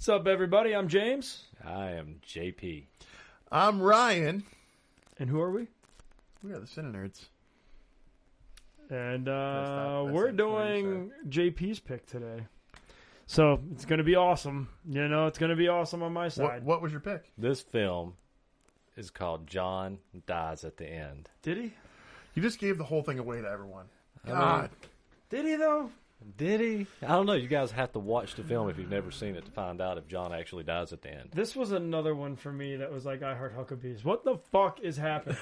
What's up, everybody? I'm James. I am JP. I'm Ryan. And who are we? We are the CineNerds. And That's we're it, doing JP's pick today. So it's going to be awesome. You know, it's going to be awesome on my side. What was your pick? This film is called John Dies at the End. Did he? You just gave the whole thing away to everyone. I mean, God. Did he, though? Did he? I don't know. You guys have to watch the film if you've never seen it to find out if John actually dies at the end. This was another one for me that was like, I Heart Huckabees. What the fuck is happening?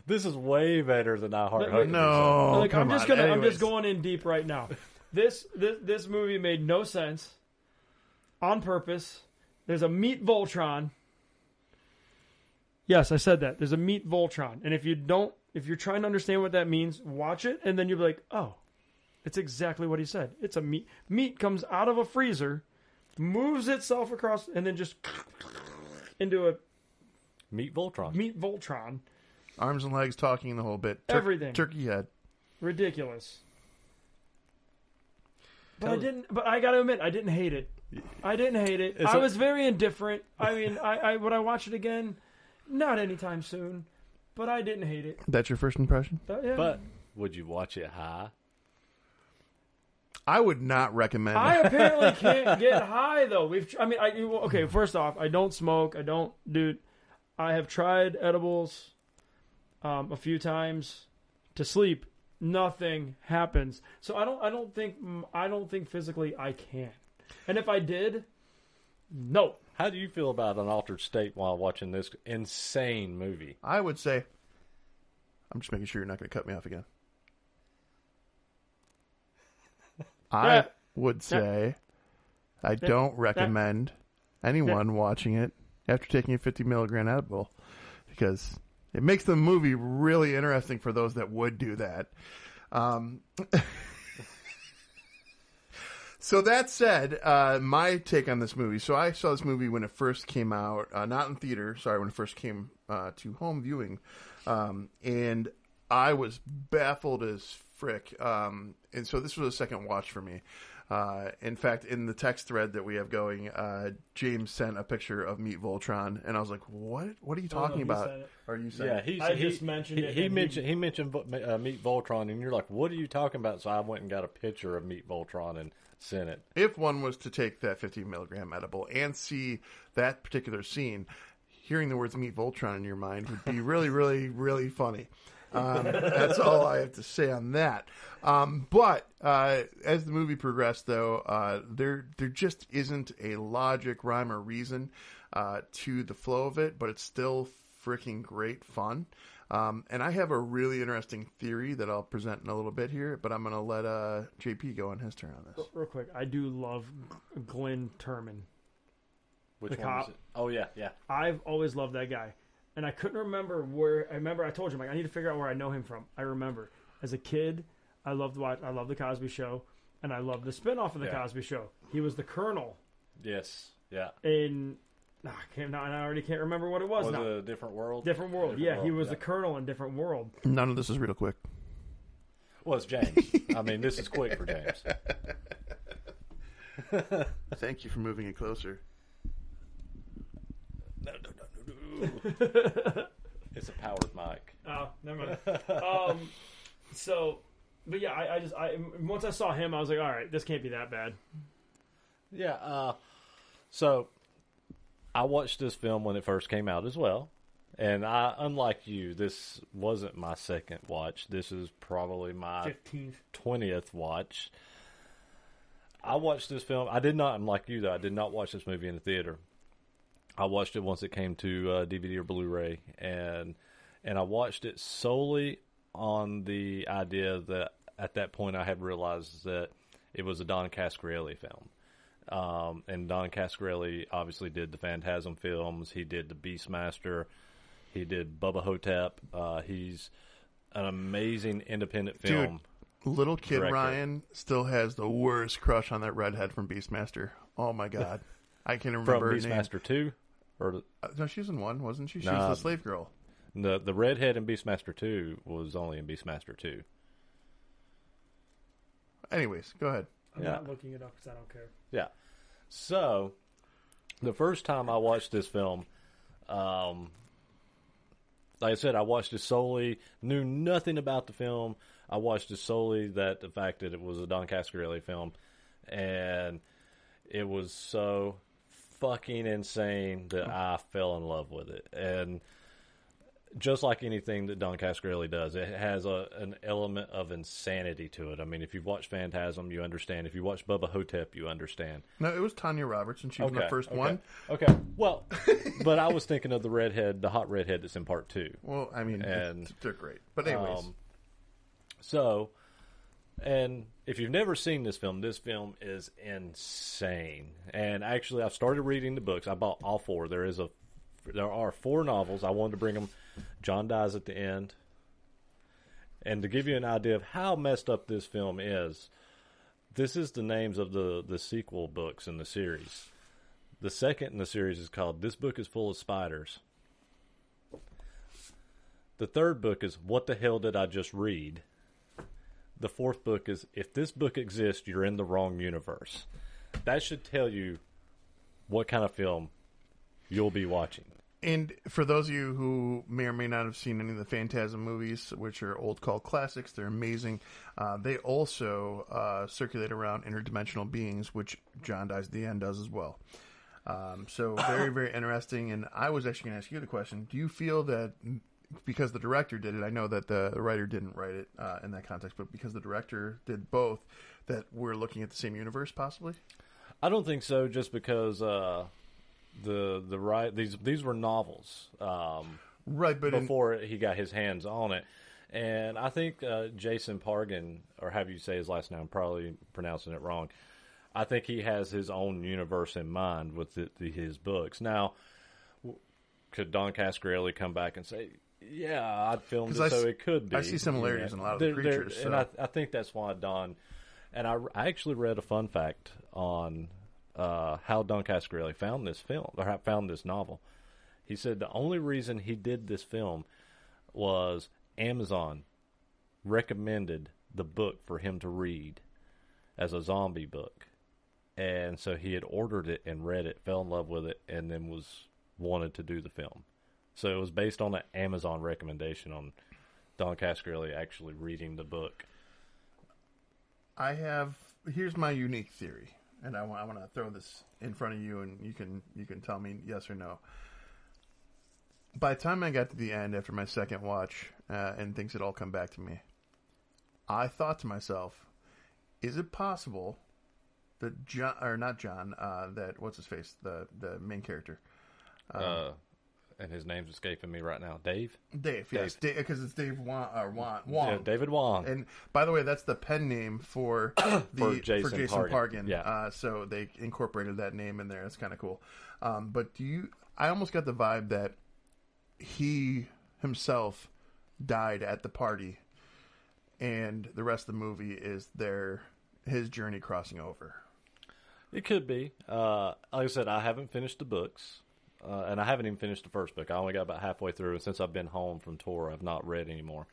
This is way better than I Heart Huckabees. No, Like, come I'm just on. gonna. I'm Anyways. just going in deep right now. This movie made no sense. On purpose. There's a meat Voltron. Yes, I said that. There's a meat Voltron, and if you're trying to understand what that means, watch it, and then you'll be like, oh, it's exactly what he said. It's a meat. Meat comes out of a freezer, moves itself across, and then just into a Meet Voltron. meat Voltron. Arms and legs talking the whole bit. Everything. Turkey head. Ridiculous. But I gotta admit, I didn't hate it. I didn't hate it. I was very indifferent. I mean, I would I watch it again? Not anytime soon. But I didn't hate it. That's your first impression? Yeah. But would you watch it high? I would not recommend I it. apparently can't get high though. Okay. First off, I don't smoke. I have tried edibles a few times to sleep. Nothing happens. So I don't think physically I can. And if I did, no. How do you feel about an altered state while watching this insane movie? I would say, I'm just making sure you're not going to cut me off again. I would say I don't recommend anyone watching it after taking a 50 milligram edible because it makes the movie really interesting for those that would do that. So that said, my take on this movie. So I saw this movie when it first came out, not in theater. Sorry, when it first came to home viewing, and I was baffled as frick. And so this was a second watch for me. In fact, in the text thread that we have going, James sent a picture of Meat Voltron, and I was like, "What? What are you talking about?" Are you saying? Yeah, just mentioned it. He mentioned Meat Voltron, and you're like, "What are you talking about?" So I went and got a picture of Meat Voltron and sent it. If one was to take that 50 milligram edible and see that particular scene, hearing the words Meat Voltron in your mind would be really, really, really funny. That's all I have to say on that. But as the movie progressed, though, there just isn't a logic, rhyme, or reason to the flow of it, but it's still freaking great fun. And I have a really interesting theory that I'll present in a little bit here, but I'm going to let JP go on his turn on this. Real quick, I do love Glenn Turman. Which The one cop. was it? Oh, yeah. I've always loved that guy. And I couldn't remember where. I remember I told you, I need to figure out where I know him from. I remember as a kid, I loved the Cosby Show, and I loved the spinoff of the Cosby Show. He was the Colonel. Yes. Yeah. I already can't remember what it was. Was now. it a Different World? Different World. He was the Colonel in Different World. None of this is real quick. Well, it's James. I mean, this is quick for James. Thank you for moving it closer. No. It's a powered mic. Oh, never mind. But yeah, I once I saw him, I was like, all right, this can't be that bad. Yeah. So I watched this film when it first came out as well. And unlike you, this wasn't my second watch. This is probably my 20th watch. I watched this film. I did not, unlike you though, I did not watch this movie in the theater. I watched it once it came to DVD or Blu-ray, and I watched it solely on the idea that at that point I had realized that it was a Don Coscarelli film. And Don Coscarelli obviously did the Phantasm films. He did the Beastmaster. He did Bubba Hotep. He's an amazing independent film. Dude, little kid director. Ryan still has the worst crush on that redhead from Beastmaster. Oh my God. I can't remember her From name. Beastmaster 2? No, she was in one, wasn't she? She Nah. was the slave girl. The redhead in Beastmaster 2 was only in Beastmaster 2. Anyways, go ahead. I'm not looking it up because I don't care. Yeah. So, the first time I watched this film, like I said, I watched it solely, knew nothing about the film. I watched it solely the fact that it was a Don Coscarelli film, and it was so fucking insane that I fell in love with it. And just like anything that Don Coscarelli does, it has an element of insanity to it. I mean, if you've watched Phantasm, you understand. If you watch Bubba Hotep, you understand. No, it was Tanya Roberts, and she was in the first one. Okay, well, but I was thinking of the redhead, the hot redhead that's in part 2. Well, I mean, and they're great. But anyways. So, and if you've never seen this film is insane. And actually, I've started reading the books. I bought all 4. There are 4 novels. I wanted to bring them. John dies at the end. And to give you an idea of how messed up this film is, this is the names of the sequel books in the series. The second in the series is called This Book is Full of Spiders. The third book is What the Hell Did I Just Read? The fourth book is If This Book Exists, You're in the Wrong Universe. That should tell you what kind of film you'll be watching. And for those of you who may or may not have seen any of the Phantasm movies, which are old cult classics, they're amazing. They also circulate around interdimensional beings, which John Dies at the End does as well. So very, very interesting. And I was actually going to ask you the question. Do you feel that because the director did it, I know that the writer didn't write it in that context, but because the director did both, that we're looking at the same universe possibly? I don't think so, just because... these were novels, right? But before he got his hands on it, and I think Jason Pargan, or however you say his last name, I'm probably pronouncing it wrong. I think he has his own universe in mind with his books. Now, could Don Coscarelli come back and say, "Yeah, I filmed it, so it could be"? I see similarities in a lot of the creatures, and I think that's why Don. And I actually read a fun fact on. How Don Coscarelli found this film, or found this novel. He said the only reason he did this film was Amazon recommended the book for him to read as a zombie book. And so he had ordered it and read it, fell in love with it, and then wanted to do the film. So it was based on an Amazon recommendation on Don Coscarelli actually reading the book. Here's my unique theory. And I want to throw this in front of you, and you can tell me yes or no. By the time I got to the end after my second watch, and things had all come back to me, I thought to myself, is it possible that John, or not John, that what's his face, the main character, and his name's escaping me right now. Dave, yes, because it's Dave Wong. Yeah, David Wong. And by the way, that's the pen name for Jason Pargan. Yeah. So they incorporated that name in there. It's kind of cool. But I almost got the vibe that he himself died at the party, and the rest of the movie is his journey crossing over. It could be. Like I said, I haven't finished the books. And I haven't even finished the first book. I only got about halfway through, and since I've been home from tour, I've not read anymore.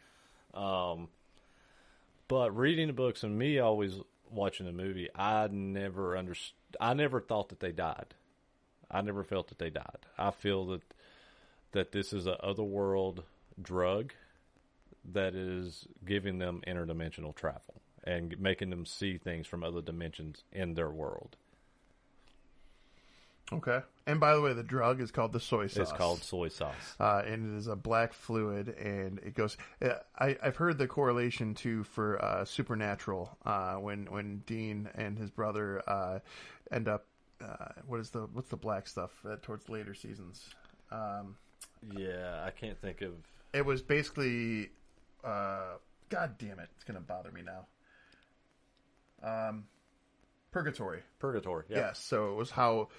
But reading the books and me always watching the movie, I never thought that they died. I never felt that they died. I feel that this is an otherworld drug that is giving them interdimensional travel and making them see things from other dimensions in their world. Okay. And by the way, the drug is called the soy sauce. It's called soy sauce. And it is a black fluid, and it goes... I've heard the correlation, too, for Supernatural, when Dean and his brother end up... what's the black stuff towards later seasons? Yeah, I can't think of... It was basically... God damn it. It's going to bother me now. Purgatory. Yeah. Yes, so it was how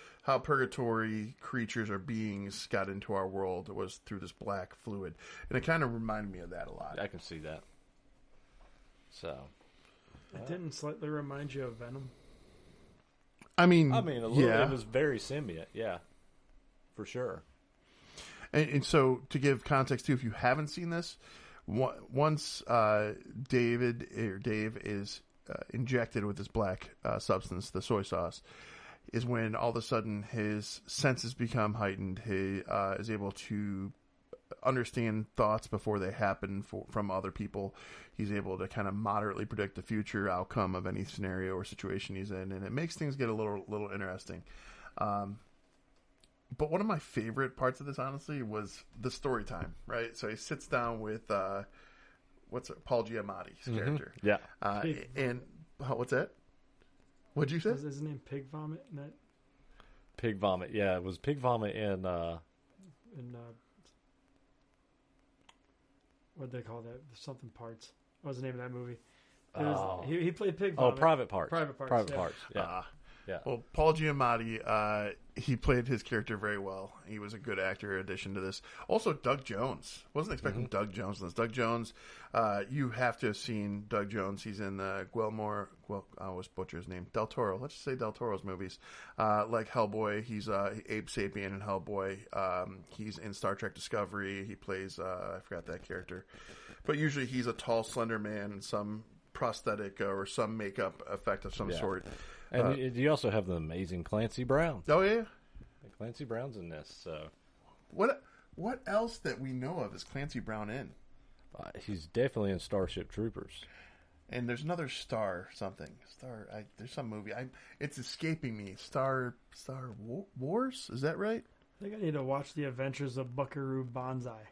purgatory creatures or beings got into our world. It was through this black fluid. And it kind of reminded me of that a lot. I can see that. So. It didn't slightly remind you of Venom? I mean, a little. Yeah. It was very symbiote, yeah. For sure. And so, to give context, too, if you haven't seen this, once Dave is... injected with this black substance, the soy sauce, is when all of a sudden his senses become heightened. He is able to understand thoughts before they happen from other people. He's able to kind of moderately predict the future outcome of any scenario or situation he's in, and it makes things get a little interesting. But one of my favorite parts of this, honestly, was the story time, right? So he sits down with Paul Giamatti's character. Yeah. And what's that? What'd you say? Was his name Pig Vomit? In that Pig Vomit. Yeah, it was Pig Vomit in what do they call that? Something Parts. What was the name of that movie? He played Pig Oh, Vomit. Private Parts. Private Parts. Private Yeah. Parts. Yeah. Yeah. Well, Paul Giamatti, he played his character very well. He was a good actor in addition to this. Also, Doug Jones. Wasn't expecting Doug Jones in this. Doug Jones, you have to have seen Doug Jones. He's in I always butcher his name. Del Toro. Let's just say Del Toro's movies. Like Hellboy. He's Abe Sapien in Hellboy. He's in Star Trek Discovery. He plays, I forgot that character. But usually he's a tall, slender man in some prosthetic or some makeup effect of some sort. And you also have the amazing Clancy Brown. Oh, yeah? Clancy Brown's in this, so... What else that we know of is Clancy Brown in? He's definitely in Starship Troopers. And there's another something. There's some movie. It's escaping me. Star Wars? Is that right? I think I need to watch The Adventures of Buckaroo Banzai.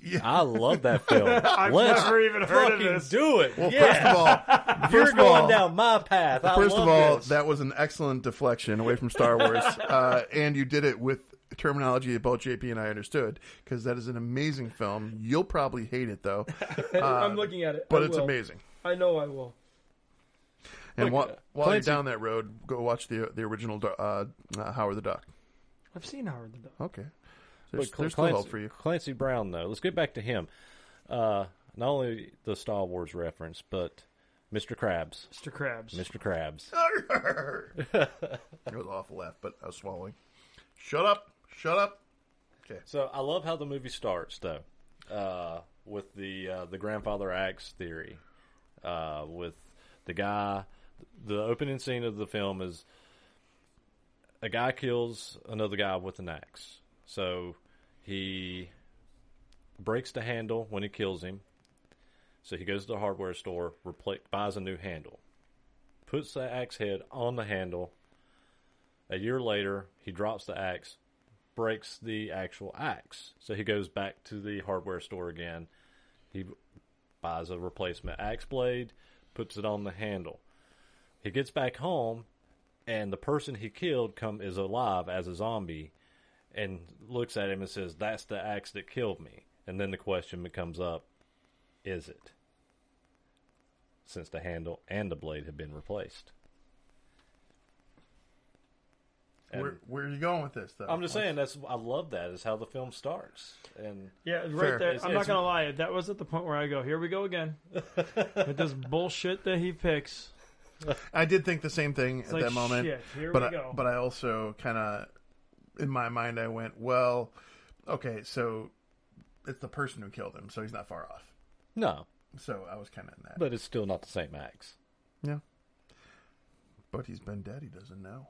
Yeah. I love that film. I've Let's never even heard of fucking this. do it. Well, yeah. You're going down my path. First of all, that was an excellent deflection away from Star Wars. And you did it with terminology that both JP and I understood, because that is an amazing film. You'll probably hate it, though. I'm looking at it. But I it's will. amazing. I know I will. And Look, while you're down that road, go watch the original Howard the Duck. I've seen Howard the Duck. Okay. There's Clancy, still hope for you. Clancy Brown, though. Let's get back to him. Not only the Star Wars reference, but Mr. Krabs. Mr. Krabs. Mr. Krabs. It was an awful laugh, but I was swallowing. Shut up. Okay. So I love how the movie starts, though, with the grandfather axe theory. With the guy, the opening scene of the film is a guy kills another guy with an axe. So he breaks the handle when he kills him. So he goes to the hardware store, buys a new handle, puts the axe head on the handle. A year later, he drops the axe, breaks the actual axe. So he goes back to the hardware store again. He buys a replacement axe blade, puts it on the handle. He gets back home, and the person he killed is alive as a zombie, and looks at him and says, "That's the axe that killed me." And then the question becomes up, is it? Since the handle and the blade have been replaced. Where are you going with this, though? I'm just saying, I love that. Is how the film starts. And Yeah, right Fair. there. I'm not going to lie. That was at the point where I go, here we go again. With this bullshit that he picks. I did think the same thing It's at like, that moment. shit, here but we go. But I also kind of, in my mind, I went, well, okay, so it's the person who killed him, so he's not far off. no, So I was kind of in that. but it's still not the same axe. Yeah. But he's been dead. He doesn't know.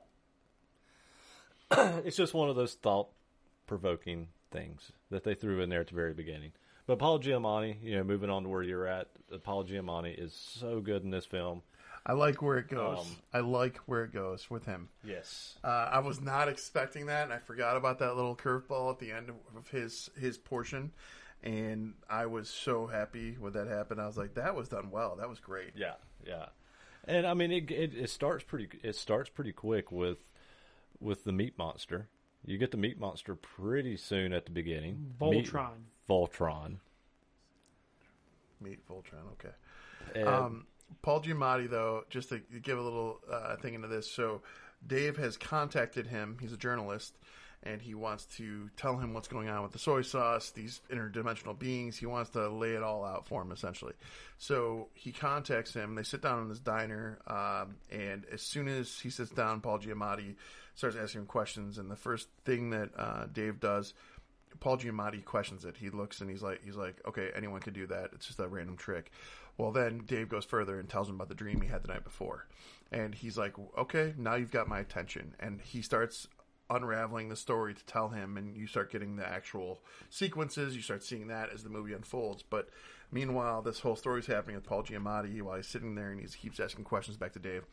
It's just one of those thought-provoking things that they threw in there at the very beginning. But Paul Giamatti, moving on to where you're at, Paul Giamatti is so good in this film. I like where it goes. I like where it goes with him. Yes. I was not expecting that, and I forgot about that little curveball at the end of his portion. And I was so happy when that happened. I was like, that was done well. That was great. Yeah, yeah. And I mean, it starts pretty quick with the meat monster. You get the meat monster pretty soon at the beginning. Voltron. Voltron. Meet Voltron, okay. And, Paul Giamatti, though, just to give a little thing into this. So Dave has contacted him. He's a journalist, and he wants to tell him what's going on with the soy sauce, these interdimensional beings. He wants to lay it all out for him, essentially. So he contacts him. They sit down in this diner, and as soon as he sits down, Paul Giamatti starts asking him questions. And the first thing that Dave does Paul Giamatti questions it. He looks and he's like, okay, anyone could do that. It's just a random trick. Well, then Dave goes further and tells him about the dream he had the night before. And he's like, okay, now you've got my attention. And he starts unraveling the story to tell him, and you start getting the actual sequences. You start seeing that as the movie unfolds. But meanwhile, this whole story's happening with Paul Giamatti while he's sitting there and he keeps asking questions back to Dave.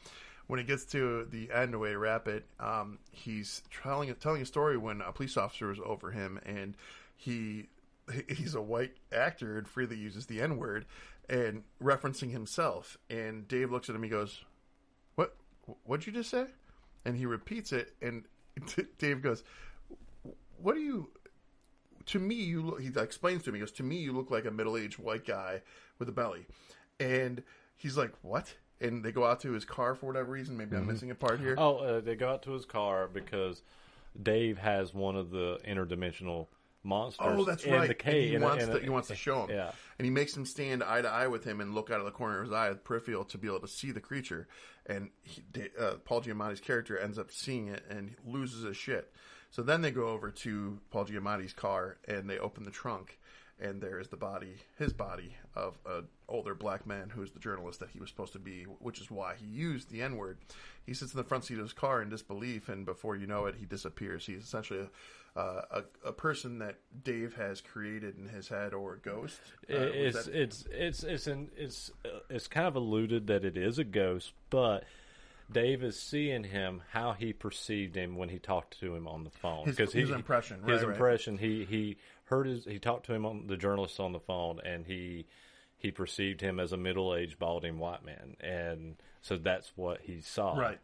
When it gets to the end, the way to wrap it, he's telling a story when a police officer was over him, and he's a white actor and freely uses the N-word and referencing himself. And Dave looks at him, he goes, what'd you just say? And he repeats it, and Dave goes, what do you... To me, you look... He explains to me, he goes, to me, you look like a middle-aged white guy with a belly. And he's like, what? And they go out to his car for whatever reason. Maybe I'm missing a part here. They go out to his car because Dave has one of the interdimensional monsters. Oh, that's in right. the cave. He wants to show him. Yeah. And he makes him stand eye to eye with him and look out of the corner of his eye, peripheral, to be able to see the creature. And Paul Giamatti's character ends up seeing it and loses his shit. So then they go over to Paul Giamatti's car and they open the trunk. And there's his body of an older black man who's the journalist that he was supposed to be, which is why he used the N-word. He sits in the front seat of his car in disbelief, and before you know it, he disappears. He's essentially a person that Dave has created in his head, or a ghost. It's kind of alluded that it is a ghost, but Dave is seeing him how he perceived him when he talked to him on the phone. His impression. His impression. He heard he talked to him on the journalist on the phone, and he perceived him as a middle-aged balding white man, and so that's what he saw. Right.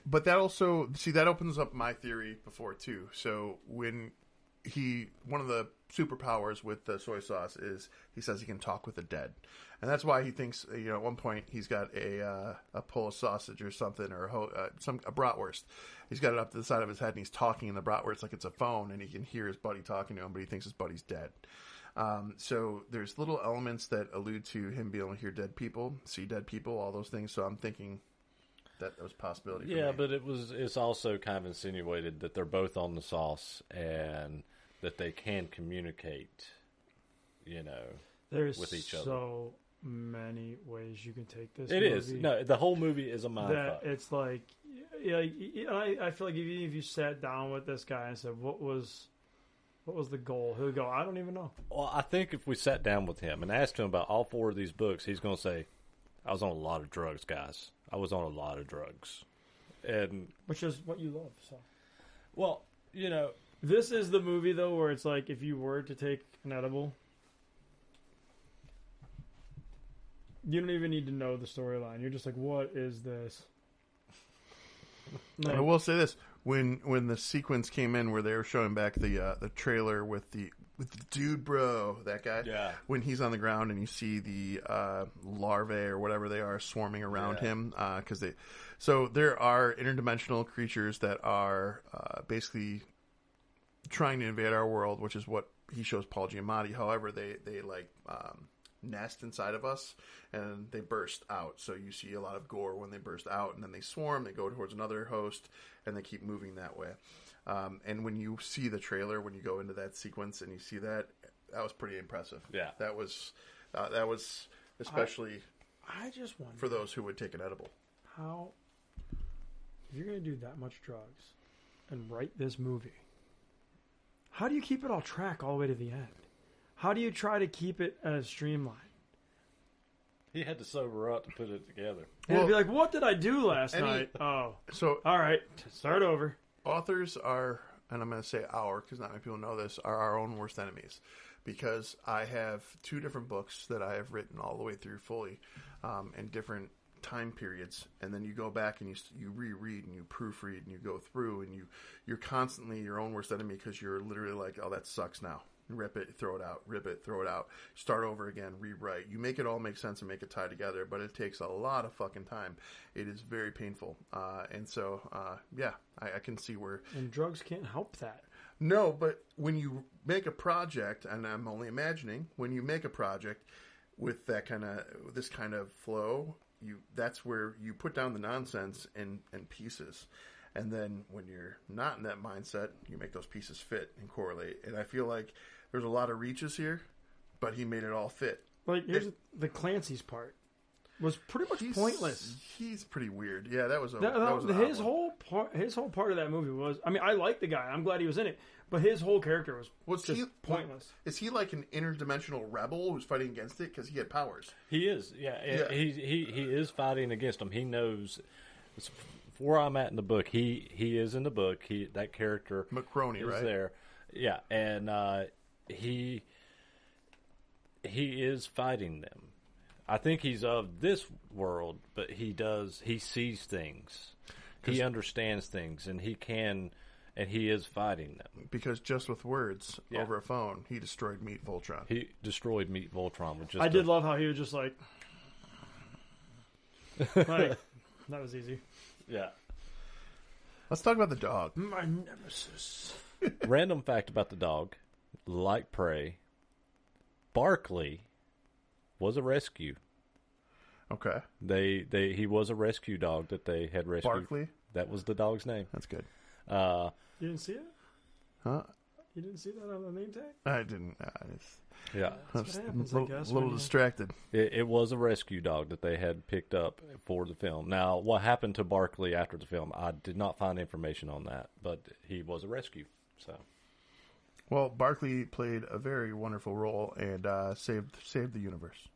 But that also that opens up my theory before too. So when one of the superpowers with the soy sauce is he says he can talk with the dead, and that's why he thinks at one point he's got a Polish sausage or something, or a bratwurst. He's got it up to the side of his head and he's talking in the bratwurst like it's a phone, and he can hear his buddy talking to him, but he thinks his buddy's dead. So there's little elements that allude to him being able to hear dead people, see dead people, all those things. So I'm thinking that was a possibility. Yeah, but it's also kind of insinuated that they're both on the sauce and that they can communicate, There's with each other. So many ways you can take this. It movie is. No, the whole movie is a mindfuck. It's like, I feel like even if you sat down with this guy and said, what was the goal? He'll go, I don't even know. Well, I think if we sat down with him and asked him about all 4 of these books, he's going to say, I was on a lot of drugs, guys. I was on a lot of drugs. And which is what you love, so. Well, This is the movie, though, where it's like, if you were to take an edible, you don't even need to know the storyline. You're just like, what is this? I will say this: when the sequence came in where they were showing back the trailer with the dude, bro, that guy, yeah, when he's on the ground and you see the larvae or whatever they are swarming around him, so there are interdimensional creatures that are basically trying to invade our world, which is what he shows Paul Giamatti. However, they nest inside of us and they burst out. So you see a lot of gore when they burst out, and then they swarm, they go towards another host, and they keep moving that way. And when you see the trailer, when you go into that sequence and you see that was pretty impressive. Yeah. That was especially I just wonder, for those who would take an edible. How, if you're going to do that much drugs and write this movie, how do you keep it all track all the way to the end? How do you try to keep it as streamlined? He had to sober up to put it together. And be like, what did I do last night? Oh. So, all right, start over. Authors are, and I'm going to say our, because not many people know this, are our own worst enemies. Because I have 2 different books that I have written all the way through fully in different time periods, and then you go back and you reread and you proofread and you go through, and you're constantly your own worst enemy, because you're literally like, oh, that sucks now. Rip it, throw it out, rip it, throw it out, start over again, rewrite. You make it all make sense and make it tie together, but it takes a lot of fucking time. It is very painful. And so, I can see where... And drugs can't help that. No, but when you make a project, and I'm only imagining, when you make a project with this kind of flow, that's where you put down the nonsense in pieces. And then when you're not in that mindset, you make those pieces fit and correlate. And I feel like there's a lot of reaches here, but he made it all fit. Like, here's the Clancy's part was pretty much pointless. He's pretty weird. Yeah, that was his whole part of that movie was. I mean, I like the guy. I'm glad he was in it, but his whole character was just pointless. Is he like an interdimensional rebel who's fighting against it because he had powers? He is. Yeah. He is fighting against them. He knows. Where I'm at in the book, he is in the book. That character Macroney, is right? There, yeah, and he is fighting them. I think he's of this world, but he sees things, he understands things, and he is fighting them. Because just with words over a phone, he destroyed Meat Voltron. He destroyed Meat Voltron with just. I did love how he was just like that was easy. Yeah. Let's talk about the dog. My nemesis. Random fact about the dog, like Prey, Barkley was a rescue. Okay. He was a rescue dog that they had rescued. Barkley? That was the dog's name. That's good. You didn't see it? Huh? You didn't see that on the name tag? I didn't. Yeah. I was a little distracted. It was a rescue dog that they had picked up for the film. Now, what happened to Barkley after the film, I did not find information on that, but he was a rescue. So, well, Barkley played a very wonderful role and saved the universe.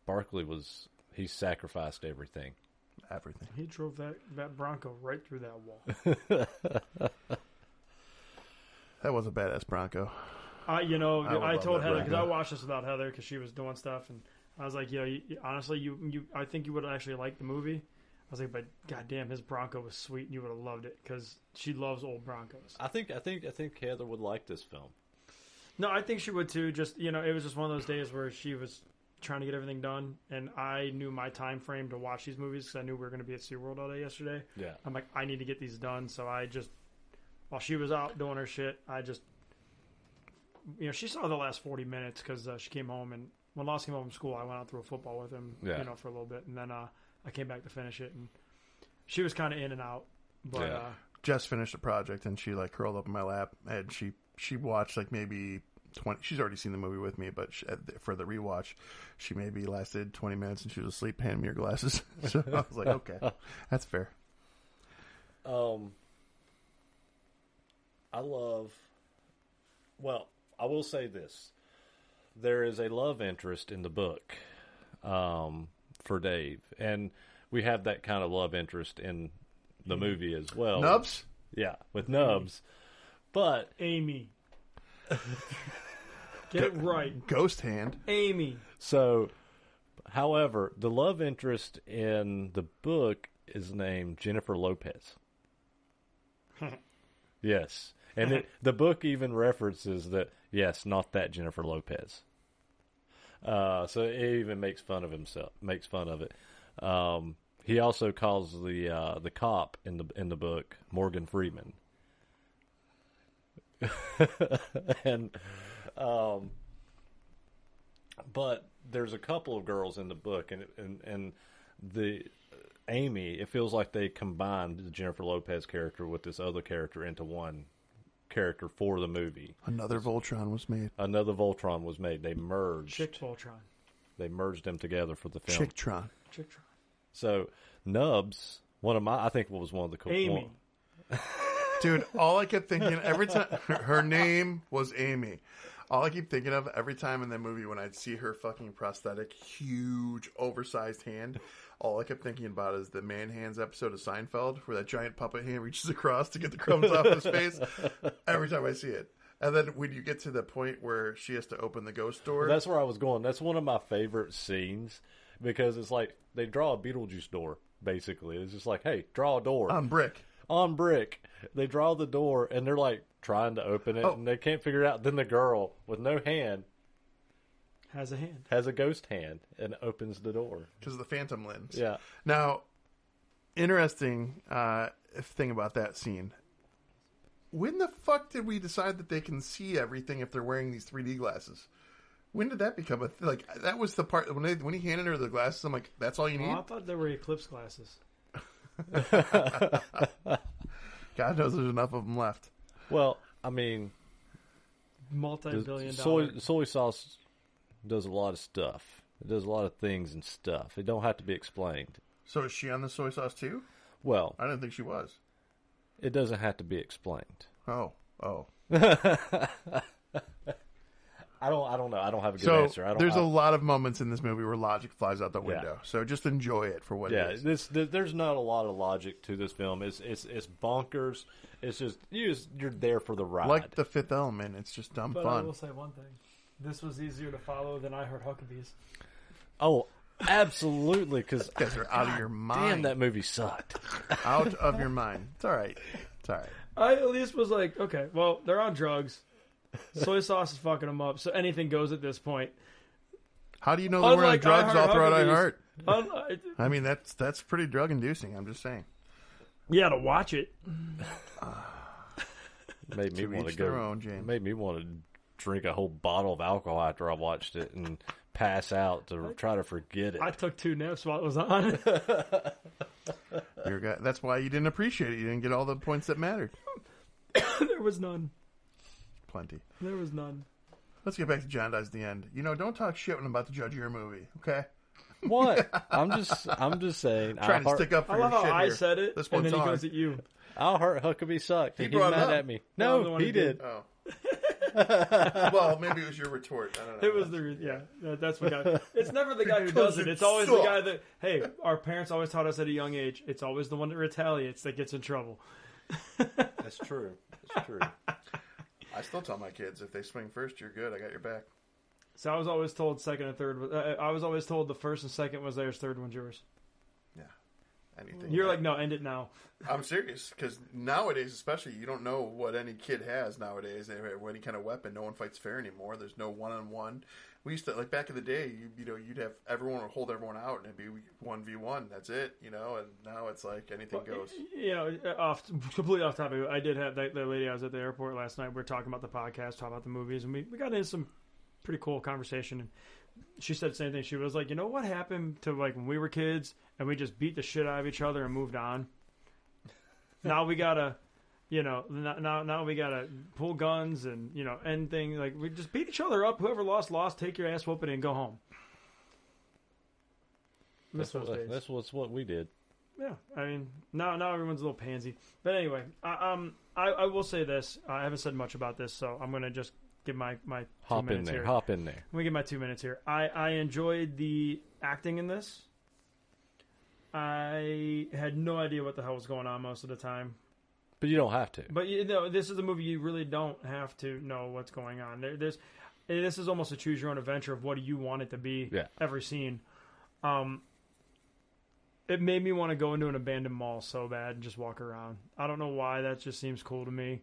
Barkley he sacrificed everything. Everything. He drove that Bronco right through that wall. That was a badass Bronco. I told Heather, because I watched this without Heather because she was doing stuff, and I was like, honestly, I think you would actually like the movie. I was like, but goddamn, his Bronco was sweet, and you would have loved it because she loves old Broncos. I think Heather would like this film. No, I think she would too. Just it was just one of those days where she was trying to get everything done, and I knew my time frame to watch these movies because I knew we were going to be at SeaWorld all day yesterday. Yeah, I'm like, I need to get these done, so I just, while she was out doing her shit, I just. She saw the last 40 minutes because she came home, and when Lost came home from school, I went out through a football with him, for a little bit, and then I came back to finish it, and she was kind of in and out. But Jess finished the project, and she curled up in my lap, and she watched maybe 20. She's already seen the movie with me, but for the rewatch, she maybe lasted 20 minutes, and she was asleep. Handing me her glasses, so I was like, okay, that's fair. I will say this. There is a love interest in the book for Dave, and we have that kind of love interest in the movie as well. Nubs? Yeah, with Nubs. But Amy. Get it right. Ghost Hand. Amy. So, however, the love interest in the book is named Jennifer Lopez. Yes. And the book even references that, yes, not that Jennifer Lopez. So it even makes fun of himself, makes fun of it. He also calls the cop in the book Morgan Freeman. And but there's a couple of girls in the book, and the Amy, it feels like they combined the Jennifer Lopez character with this other character into one character for the movie. Another Voltron was made. They merged. Chick Voltron. They merged them together for the film. Chicktron. So Nubs, I think was one of the cool. Amy. Dude, all I kept thinking every time her name was Amy. All I keep thinking of every time in that movie when I'd see her fucking prosthetic, huge, oversized hand, all I kept thinking about is the Man Hands episode of Seinfeld where that giant puppet hand reaches across to get the crumbs off his face. Every time I see it. And then when you get to the point where she has to open the ghost door. That's where I was going. That's one of my favorite scenes because it's like they draw a Beetlejuice door, basically. It's just like, hey, draw a door. On brick. They draw the door and they're like trying to open it and they can't figure it out. Then the girl with no hand has a ghost hand and opens the door because of the phantom lens. Yeah. Now, interesting thing about that scene. When the fuck did we decide that they can see everything if they're wearing these 3D glasses? When did that become a thing? Like that was the part when he handed her the glasses. I'm like, that's all you need. I thought they were eclipse glasses. God knows there's enough of them left. Well, I mean, Multi-billion soy dollar. soy sauce does a lot of stuff. It does a lot of things and stuff. It don't have to be explained. So is she on the soy sauce too? Well, I didn't think she was. it doesn't have to be explained. Oh. I don't know. I don't have a good So answer. there's a lot of moments in this movie where logic flies out the window. Yeah. So just enjoy it for what Yeah, it is. there's not a lot of logic to this film. It's bonkers. It's just you're there for the ride. Like The Fifth Element, it's just dumb But I fun. will say one thing. This was easier to follow than I Heard Huckabees. Oh, absolutely. Because You guys are out of your mind. damn, that movie sucked. Out of your mind. It's all right. I at least was like, okay, well, they're on drugs. Soy sauce is fucking them up, so anything goes at this point. How do you know that we're on Unlike drugs I all throughout I Heart Heart? I mean, that's pretty drug inducing. I'm just saying. Yeah, to watch it. Made me To want to each their go. own, James. Made me want to drink a whole bottle of alcohol after I watched it and pass out to try to forget it. I took 2 nips while it was on. You're a guy, that's why you didn't appreciate it. You didn't get all the points that mattered. There was none. Plenty. There was none. Let's get back to John Dies at the end. Don't talk shit when I'm about to judge your movie, okay? What? I'm just saying. Trying to stick up for I your love how shit I here. said it, This and one's then he on. goes at you. I heard Huckabee sucked. He And he's brought it mad up. at me. No, I'm the No, one he who did. did. Oh. Well, maybe it was your retort. I don't know. It was that's what got. It's never the guy who does it. It's always the guy that. Hey, our parents always taught us at a young age. It's always the one that retaliates that gets in trouble. That's true. That's true. I still tell my kids, if they swing first, you're good. I got your back. So I was always told second and third. I was always told the first and second was theirs, third one's yours. Yeah. Anything. You're like, no, end it now. I'm serious, because nowadays, especially, you don't know what any kid has nowadays. Any kind of weapon. No one fights fair anymore. There's no one-on-one. We used to, like back in the day, you'd have everyone would hold everyone out, and it'd be 1v1. That's it, and now it's like anything goes. Completely off topic. I did have the lady I was at the airport last night. We were talking about the podcast, talking about the movies, and we got into some pretty cool conversation. And she said the same thing. She was like, what happened to like when we were kids and we just beat the shit out of each other and moved on? Now we gotta, now we gotta pull guns and end things. Like we just beat each other up. Whoever lost. Take your ass whooping and go home. That's what we did. Yeah, I mean now everyone's a little pansy. But anyway, I will say this. I haven't said much about this, so I'm gonna just give my 2 Hop in minutes there. here. Hop in there. I'm gonna give my 2 minutes here. I enjoyed the acting in this. I had no idea what the hell was going on most of the time. But you don't have to. But this is a movie you really don't have to know what's going on. This is almost a choose your own adventure of what do you want it to be. Yeah. Every scene. It made me want to go into an abandoned mall so bad and just walk around. I don't know why. That just seems cool to me.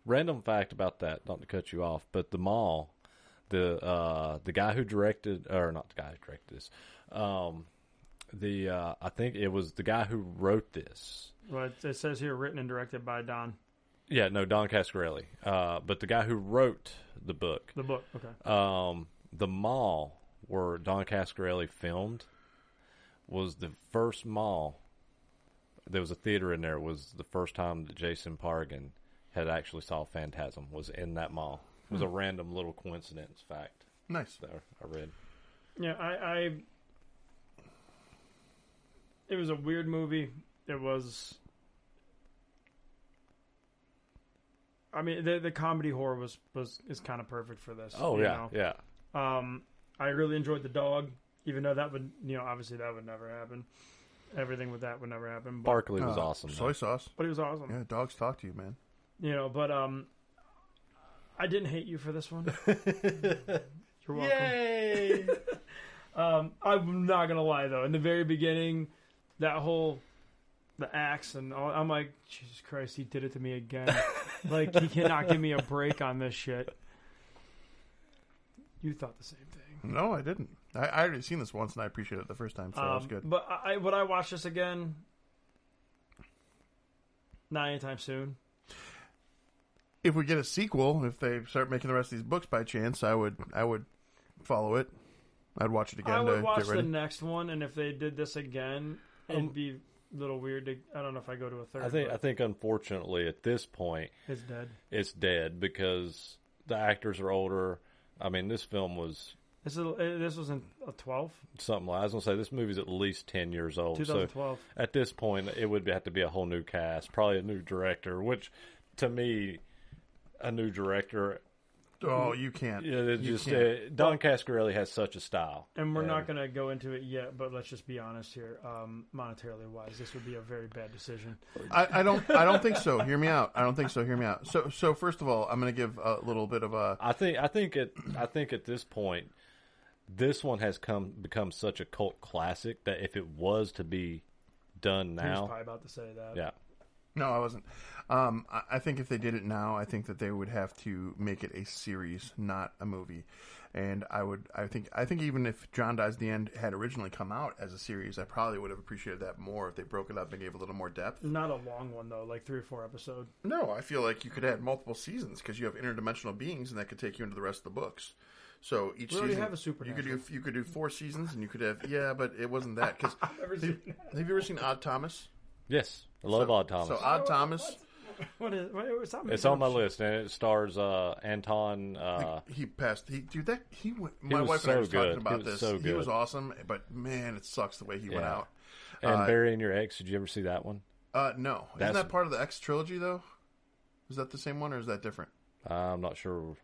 Random fact about that, not to cut you off, but the mall, the guy who directed, or not the guy who directed this, I think it was the guy who wrote this. Well, it says here written and directed by Don. Yeah, no, Don Cascarelli. But the guy who wrote the book. The book, okay. The mall where Don Cascarelli filmed was the first mall. There was a theater in there. Was the first time that Jason Pargan had actually saw Phantasm. Was in that mall. It was a random little coincidence fact. Nice. There, I read. Yeah, it was a weird movie. It was. I mean, the comedy horror is kind of perfect for this. Oh yeah, yeah. I really enjoyed the dog, even though that would, obviously that would never happen. Everything with that would never happen. But, Barkley was awesome. Soy sauce. but he was awesome. Yeah, dogs talk to you, man. But I didn't hate you for this one. You're welcome. Yay! I'm not gonna lie though. In the very beginning, the axe and all, I'm like, Jesus Christ, he did it to me again. Like he cannot give me a break on this shit. You thought the same thing. No, I didn't. I already seen this once, and I appreciated it the first time, so that was good. But would I watch this again? Not anytime soon. If we get a sequel, if they start making the rest of these books by chance, I would follow it. I'd watch it again I would to watch get ready. the next one, and if they did this again, it'd be little weird. I don't know if I go to a third. I think unfortunately at this point it's dead. It's dead because the actors are older. I mean, this film was This was in 12? something like, I was going to say, this movie's at least 10 years old. 2012. So at this point, it would have to be a whole new cast, probably a new director, which to me, a new director. Oh, you can't. Yeah, it You just can't. Don Cascarelli has such a style. And we're not going to go into it yet, but let's just be honest here. Monetarily wise, this would be a very bad decision. I don't think so. Hear me out. I don't think so. Hear me out. So first of all, I'm going to give a little bit of a. I think at this point, this one has become such a cult classic that if it was to be done He was now, probably about to say that. yeah. No, I wasn't. I think if they did it now, I think that they would have to make it a series, not a movie. And I think even if John Dies at the End had originally come out as a series, I probably would have appreciated that more if they broke it up and gave a little more depth. Not a long one though, like 3 or 4 episodes. No, I feel like you could add multiple seasons because you have interdimensional beings, and that could take you into the rest of the books. So each We already season, have a supernatural. you could do 4 seasons, and you could have but it wasn't that because have you ever seen Odd Thomas? Yes, I love Odd Thomas. So Odd Thomas. What's It's on my list, and it stars Anton. He passed. My was wife and I so was talking good. about He was this. so He good. was awesome, but man, it sucks the way he went Yeah. out. And Burying Your Ex. Did you ever see that one? No, isn't That's- that part of the X trilogy though? Is that the same one or is that different? I'm not sure what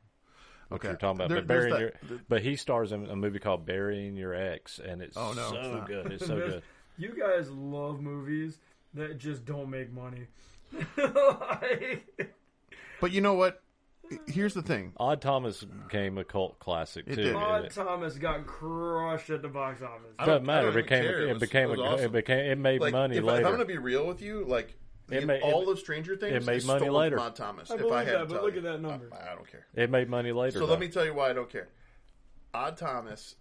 Okay. you're talking about. But he stars in a movie called Burying Your Ex, and it's Oh, no, it's so not. good. It's so good. You guys love movies that just don't make money. Like, But you know what? Here's the thing. Odd Thomas became a cult classic It too. did. Odd Thomas got crushed at the box office. I Doesn't don't matter. even care. It made money if later. I'm going to be real with you, like all of Stranger Things, it made is money stolen later. from Odd Thomas. I if believe I had that, to but tell look you. at that number. I don't care. It made money later. So though. let me tell you why I don't care. Odd Thomas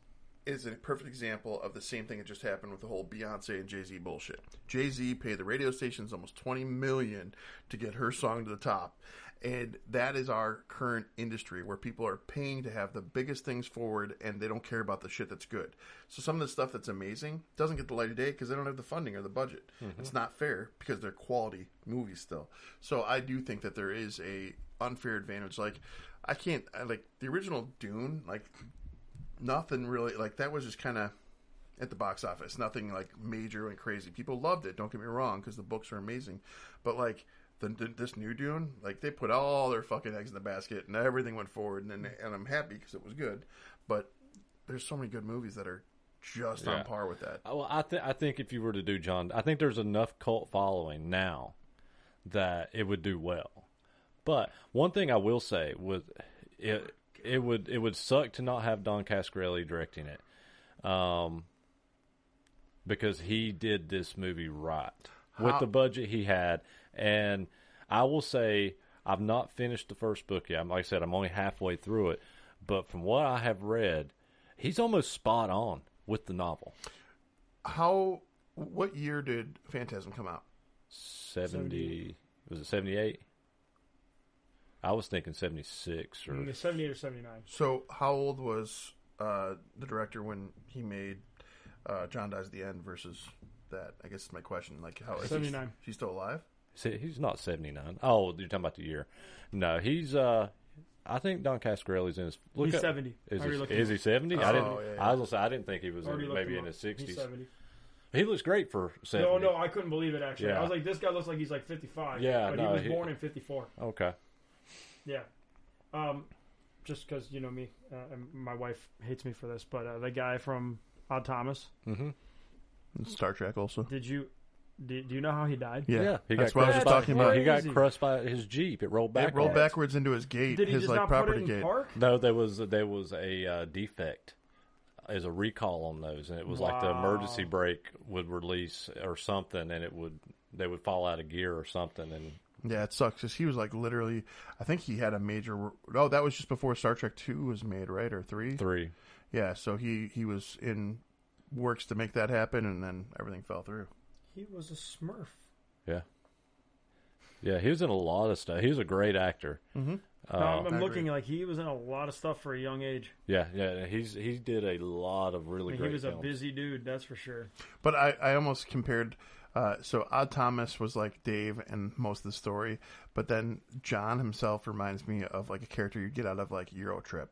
is a perfect example of the same thing that just happened with the whole Beyonce and Jay-Z bullshit. Jay-Z paid the radio stations almost $20 million to get her song to the top. And that is our current industry where people are paying to have the biggest things forward and they don't care about the shit that's good. So some of the stuff that's amazing doesn't get the light of day because they don't have the funding or the budget. Mm-hmm. It's not fair because they're quality movies still. So I do think that there is a unfair advantage. Like the original Dune, like nothing really, like that was just kind of at the box office. Nothing like major and crazy. People loved it, don't get me wrong, because the books are amazing. But like this new Dune, like they put all their fucking eggs in the basket and everything went forward, and I'm happy because it was good. But there's so many good movies that are just on par with that. Well, I think if you were to do John, I think there's enough cult following now that it would do well. But one thing I will say was it would suck to not have Don Cascarelli directing it, because he did this movie right with the budget he had. And I will say I've not finished the first book yet. Like I said, I'm only halfway through it. But from what I have read, he's almost spot on with the novel. What year did Phantasm come out? 70. Was it 78? I was thinking 76 or 78 or 79. So how old was the director when he made John Dies at the End versus that? I guess is my question. Like, how 79. He's still alive? See, he's not 79. Oh, you're talking about the year. No, he's I think Don Cascarelli's in his He's 70. Is he 70? Oh, I didn't. yeah. I was gonna say I didn't think he was maybe in his 60s. He's 70. He looks great for 70. No, I couldn't believe it, actually. Yeah. I was like, this guy looks like he's like 55. Yeah, but no, he was born in 54. Okay. Yeah. Just because, you know me, and my wife hates me for this, but the guy from Odd Thomas. Mm-hmm. Star Trek also. Do you know how he died? Yeah. He That's got what I was crushed just talking about. He got Crazy. crushed by his Jeep. It rolled back. It rolled backwards into his gate, Did he his just like not put it property in gate. park? No, there was a defect. There's a recall on those, and it was like the emergency brake would release or something, and they would fall out of gear or something. And Yeah, it sucks because he was like literally. I think he had a major. Oh, that was just before Star Trek 2 was made, right? Or 3? 3. Yeah, so he was in works to make that happen, and then everything fell through. He was a Smurf. Yeah. Yeah, he was in a lot of stuff. He was a great actor. Mm-hmm. I'm looking like he was in a lot of stuff for a young age. Yeah. He did a lot of really great He was films. a busy dude, that's for sure. But I almost compared So Odd Thomas was like Dave and most of the story, but then John himself reminds me of like a character you get out of like Euro Trip.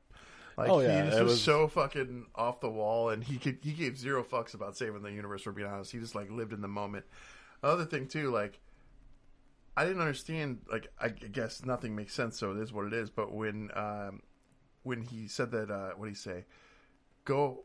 Like he was so fucking off the wall, and he gave zero fucks about saving the universe. For being honest, he just like lived in the moment. Other thing too, like I didn't understand. Like I guess nothing makes sense, so it is what it is. But when he said that, what did he say? Go.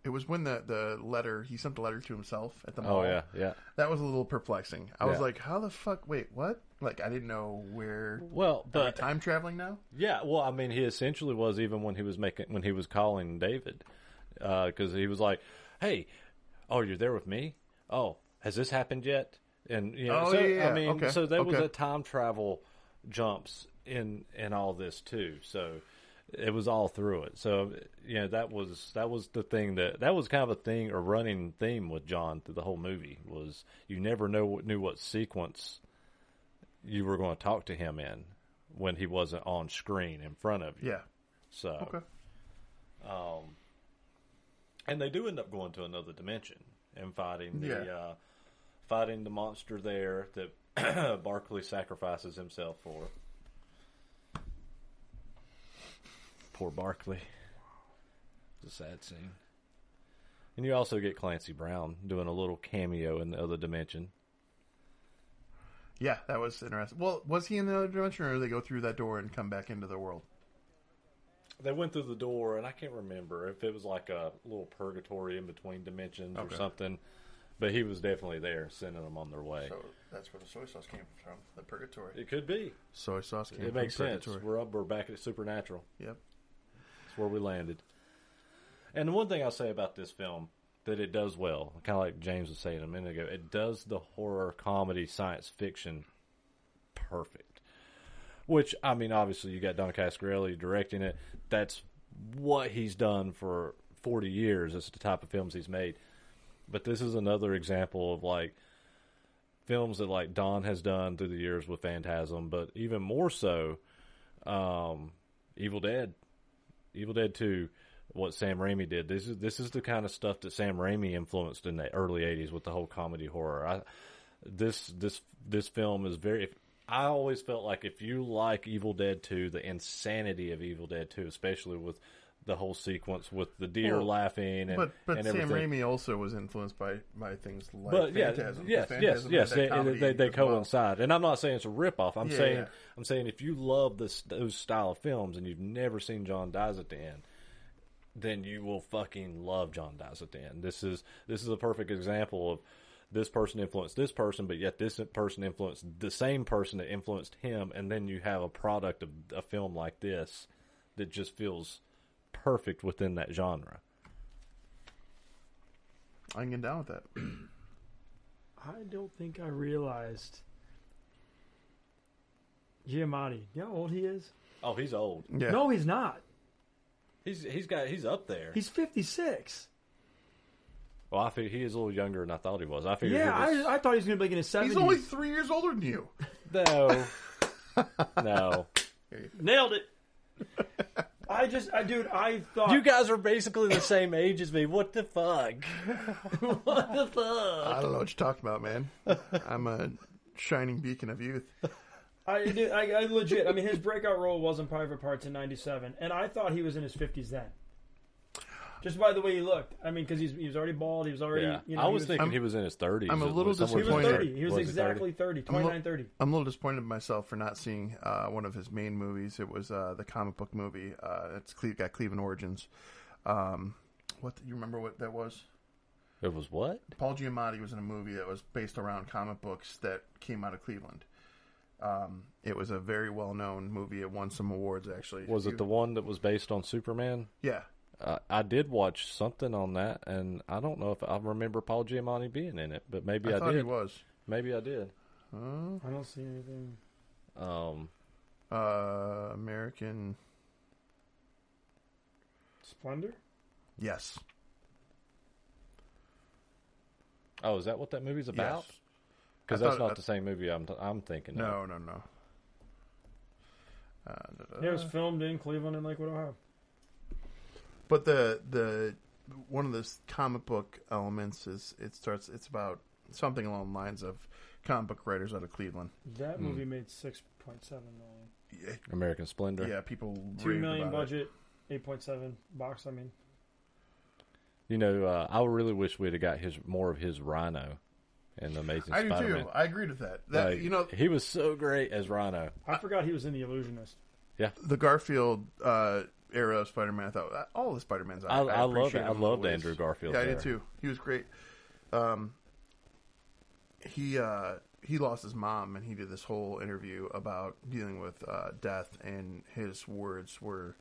It was when the letter, he sent the letter to himself at the mall. Oh, yeah. That was a little perplexing. I was like, how the fuck, wait, what? Like, I didn't know where. Well, but. Are we time traveling now? Yeah, well, I mean, he essentially was even when he was calling David. Because he was like, hey, oh, you're there with me? Oh, has this happened yet? And, you know, I mean, so there was a time travel jumps in all this too. So. It was all through it. So, you know, that was the thing that was kind of a thing, or running theme with John through the whole movie, was you never knew what sequence you were going to talk to him in when he wasn't on screen in front of you. Yeah. So, and they do end up going to another dimension and fighting the monster there that Barkley sacrifices himself for. Poor Barkley. It's a sad scene. And you also get Clancy Brown doing a little cameo in the other dimension. Yeah, that was interesting. Well, was he in the other dimension, or did they go through that door and come back into the world? They went through the door, and I can't remember if it was like a little purgatory in between dimensions or something. But he was definitely there, sending them on their way. So that's where the soy sauce came from, the purgatory. It could be. Soy sauce came from It makes sense. purgatory. We're back at Supernatural. Yep. Where we landed. And the one thing I'll say about this film that it does well, kind of like James was saying a minute ago, it does the horror, comedy, science fiction perfect. Which, I mean, obviously you got Don Coscarelli directing it. That's what he's done for 40 years. It's the type of films he's made. But this is another example of like films that like Don has done through the years with Phantasm, but even more so, Evil Dead. Evil Dead 2, what Sam Raimi did. This is the kind of stuff that Sam Raimi influenced in the early 80s with the whole comedy horror. This film is very... I always felt like if you like Evil Dead 2, the insanity of Evil Dead 2, especially with the whole sequence with the deer laughing and but and Sam everything. Raimi also was influenced by things like Phantasm. Yes, they coincide. And I'm not saying it's a ripoff. I'm saying if you love those style of films and you've never seen John Dies at the End, then you will fucking love John Dies at the End. This is a perfect example of this person influenced this person, but yet this person influenced the same person that influenced him, and then you have a product of a film like this that just feels perfect within that genre. I can get down with that. I don't think I realized Giamatti. You know how old he is? Oh, he's old. Yeah. No, he's not. He's up there. He's 56. Well, I figured he is a little younger than I thought he was. I figured. Yeah, I thought he was going to be like in his 70s. He's only 3 years older than you. No. No. Nailed it. I thought... You guys are basically the same age as me. What the fuck? What the fuck? I don't know what you're talking about, man. I'm a shining beacon of youth. I legit... I mean, his breakout role was in Private Parts in 97, and I thought he was in his 50s then. Just by the way he looked. I mean, because he was already bald. He was already... Yeah. You know, I was thinking he was in his 30s. I'm a little disappointed. He was 30. He was exactly 30. 29, 30. I'm a little disappointed in myself for not seeing one of his main movies. It was the comic book movie. It's got Cleveland origins. You remember what that was? It was what? Paul Giamatti was in a movie that was based around comic books that came out of Cleveland. It was a very well-known movie. It won some awards, actually. Was it the one that was based on Superman? Yeah. I did watch something on that, and I don't know if I remember Paul Giamatti being in it, but maybe I did. I thought he was. Maybe I did. I don't see anything. American Splendor? Yes. Oh, is that what that movie's about? Because that's not the same movie I'm thinking of. No. It was filmed in Cleveland and Lakewood, Ohio. But the one of the comic book elements is it's about something along the lines of comic book writers out of Cleveland. That movie made $6.7 million. Yeah, American Splendor. yeah, people $2 raved million about budget, 8.7 box. I mean, You know, I really wish we'd have got more of his Rhino in the Amazing I do Spider-Man. too. I agreed with that. That Like, you know, he was so great as Rhino. I forgot he was in The Illusionist. the Garfield era of Spider-Man. I thought all the Spider-Mans. I loved appreciate it. I him loved always. Andrew Garfield. Yeah, I there. did too. He was great. He lost his mom, and he did this whole interview about dealing with death, and his words were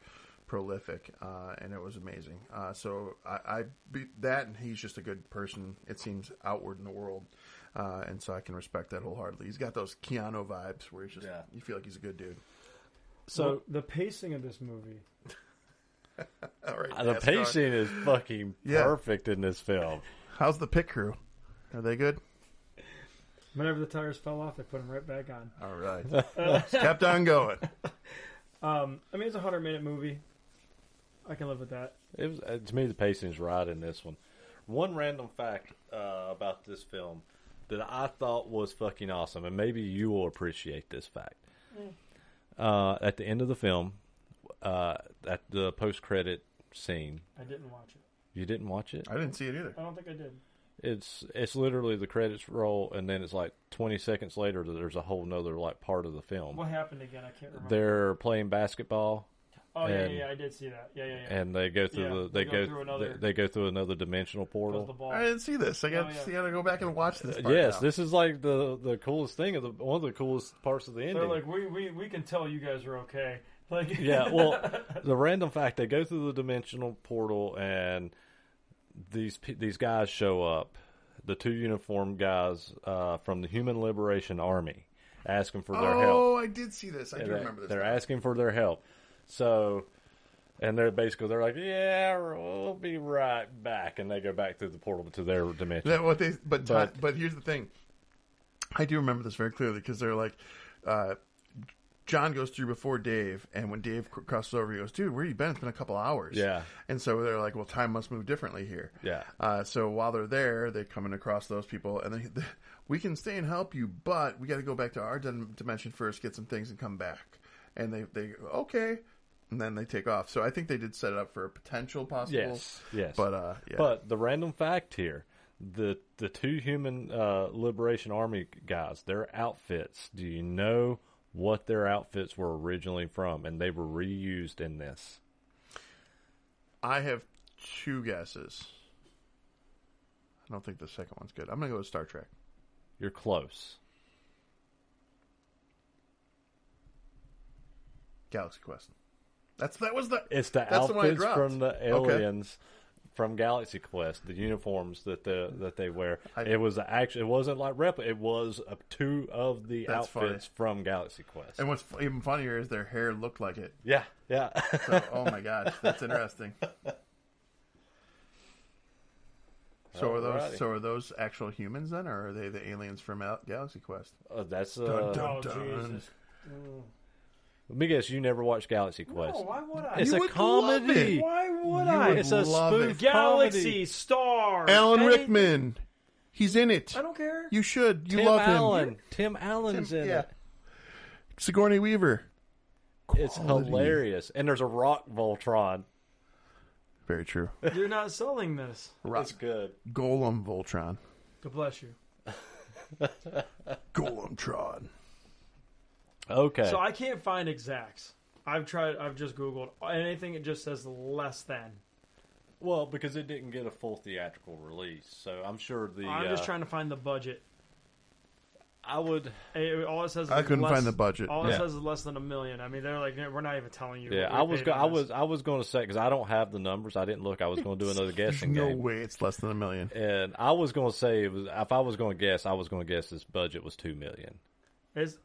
prolific, and it was amazing. So I beat that, and he's just a good person. It seems outward in the world, and so I can respect that wholeheartedly. He's got those Keanu vibes where he's just you feel like he's a good dude. So the pacing of this movie. All right, The NASCAR. pacing is fucking perfect in this film. How's the pit crew? Are they good? Whenever the tires fell off, they put them right back on. All right, kept on going. I mean, it's a 100-minute movie. I can live with that. It was to me the pacing is right in this one. One random fact about this film that I thought was fucking awesome, and maybe you will appreciate this fact. At the end of the film, at the post-credit scene, I didn't watch it. you didn't watch it? I didn't see it either. I don't think I did. It's literally the credits roll, and then it's like 20 seconds later that there's a whole nother like part of the film. What happened again? I can't remember. They're playing basketball. Oh and- yeah, I did see that. Yeah. And they go through Yeah, they go through another dimensional Goes portal. the ball. I didn't see this. I got to go back and watch this. Part Yes, now. this is like the coolest thing one of the coolest parts of the ending. They're like, we can tell you guys are okay. Like, Yeah, well, the random fact, they go through the dimensional portal and these guys show up, the two uniformed guys from the Human Liberation Army, asking for their help. Oh, I did see this. I do remember this. They're now. asking for their help. So, and they're like, yeah, we'll be right back, and they go back through the portal to their dimension. That what they but here's the thing. I do remember this very clearly because they're like, John goes through before Dave, and when Dave crosses over, he goes, "Dude, where you been? It's been a couple hours." Yeah. And so they're like, "Well, time must move differently here." Yeah. So while they're there, they come in across those people, and we can stay and help you, but we got to go back to our dimension first, get some things, and come back. And they go, okay, and then they take off. So I think they did set it up for a potential possible. Yes. But yeah. But the random fact here, the two Human Liberation Army guys, their outfits, do you know what their outfits were originally from? And they were reused in this. I have two guesses. I don't think the second one's good. I'm going to go with Star Trek. You're close. Galaxy Quest. It's the It's that's the one I outfits dropped. from the aliens from Galaxy Quest, the uniforms that they wear. It wasn't like replica. It was two of the That's outfits from Galaxy Quest. And what's even funnier is their hair looked like it. Yeah. So, oh my gosh, that's interesting. Alrighty. So are those actual humans then, or are they the aliens from Galaxy Quest? That's Dun, dun. oh Dun. Jesus. Let me guess, you never watched Galaxy Quest. No, why would I? It's You a would comedy. love it. Why would You I? would It's a love spoof it. Galaxy, comedy. Star. Alan anything. Rickman, he's in it. I don't care. You should. You Tim love Allen. him. Tim Allen's in it. Sigourney Weaver. It's Quality. hilarious. And there's a rock Voltron. Very true. You're not selling this. Rock. It's good. Golem Voltron. God bless you. Golemtron. Okay. So I can't find exacts. I've tried. I've just Googled anything. It just says less than. well, because it didn't get a full theatrical release, so I'm sure I'm just trying to find the budget. I would. All it says. I is couldn't less, find the budget. All it Yeah. says is less than $1 million. I mean, they're like, we're not even telling you. Yeah, what we paid on this. I was going to say, because I don't have the numbers. I didn't look. I was going to do another There's guessing no game. way it's less than $1 million. And I was going to say, if I was going to guess, I was going to guess this budget was $2 million.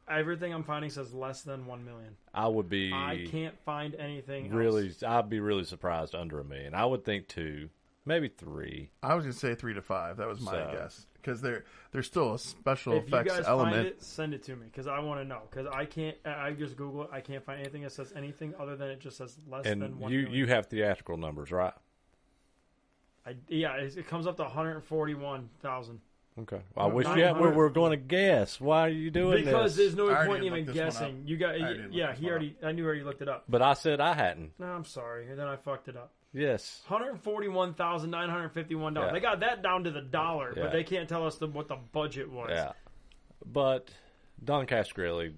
Everything I'm finding says less than $1 million. I would be. I can't find anything. really. else. I'd be really surprised under $1 million. I would think 2, maybe 3. I was going to say 3 to 5. That was my So- guess. Because there's still a special If you effects guys element. find it, send it to me because I want to know. Because I can't. I just Google it. I can't find anything that says anything other than it just says less than And $1 you million. you have theatrical numbers, right? It comes up to 141,000. Okay. Well, I wish 900. we were going to guess. Why are you doing Because this? there's no I already point in looked even this one guessing. up. You got, I already looked yeah. this He one already. I knew already looked it up. But I said I hadn't. No, I'm sorry. And then I fucked it up. Yes. $141,951. Yeah. They got that down to the dollar, Yeah. but they can't tell us what the budget was. Yeah. But Don Coscarelli,